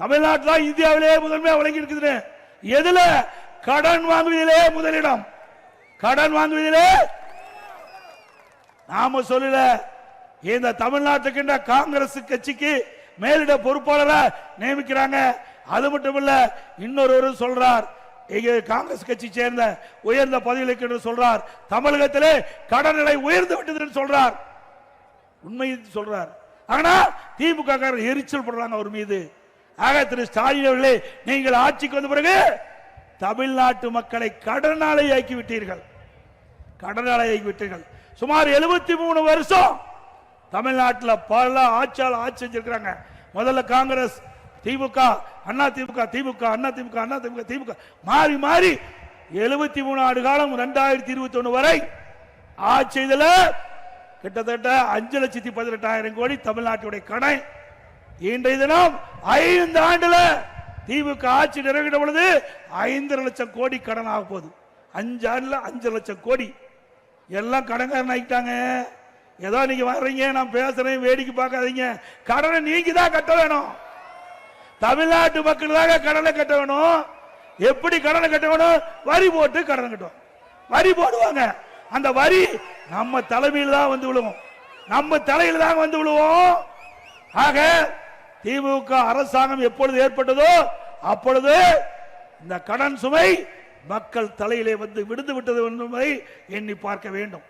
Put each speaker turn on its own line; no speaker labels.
தமிழ்நாட்டில் இந்தியாவிலே முதன்மையாக வழங்கி இருக்குது. எதுல? கடன் வாங்குவதிலே முதலிடம். கடன் வாங்குவதிலே நாம சொல்லல. இந்த தமிழ்நாட்டுக்கு காங்கிரஸ் கட்சிக்கு மேலிட பொறுப்பாளரை நியமிக்கிறாங்க. அது மட்டும் இல்ல, இன்னொரு சொல்றார், காங்கிரஸ் கட்சி சேர்ந்த உயர்ந்த பதவிகளுக்கு சொல்றார், தமிழகத்திலே கடன் நிலை உயர்ந்து விட்டது சொல்றார். உண்மை சொல்றார். ஆனா திமுக எரிச்சல் படுறாங்க அவர் மீது. ஆக திரு ஸ்டாலின் அவர்களே, நீங்கள் ஆட்சிக்கு வந்த பிறகு தமிழ்நாட்டு மக்களை கடனாளி ஆக்கி விட்டீர்கள். கடனாளி ஆக்கி விட்டீர்கள். சுமார் 73 வருஷம் தமிழ்நாட்டில் பல ஆட்சியாளர் ஆட்சி செஞ்சிருக்கிறாங்க. முதல்ல காங்கிரஸ், திமுக, அண்ணா திமுக, திமுக, அண்ணா திமுக, அண்ணா திமுக, திமுக மாறி மாறி 73 ஆண்டு காலம் 2021 வரை ஆட்சி செய்தல கிட்டத்தட்ட 5,18,000 கோடி தமிழ்நாட்டுடைய கடன். இன்றைய தினம் 5 ஆண்டுல திமுக ஆட்சி நிறைவேற்ற பொழுது 5.5 லட்சம் கோடி கடன் ஆக போகுது. 5 ஆண்டுல 5 லட்சம் கோடி. எல்லாம் கடன்காரன் ஆகிட்டாங்க. ஏதோ நீங்க வர்றீங்க, நான் பேசுறேன், வேடிக்கை பார்க்காதீங்க. கடனை நீங்க தான் கட்ட வேணும். தமிழ்நாட்டு மக்கள் தான் கடனை கட்ட வேணும். எப்படி கடனை கட்ட வேணும்? வரி போட்டு கடனை கட்டுவோம். வரி போடுவாங்க. அந்த வரி நம்ம தலைமையில் தான் வந்து விழுவோம். நம்ம தலையில் தான் வந்து விழுவோம். ஆக திமுக அரசாங்கம் எப்பொழுது ஏற்பட்டதோ அப்பொழுது இந்த கடன் சுமை மக்கள் தலையிலே வந்து விடுந்து விட்டது என்பதை எண்ணி பார்க்க வேண்டும்.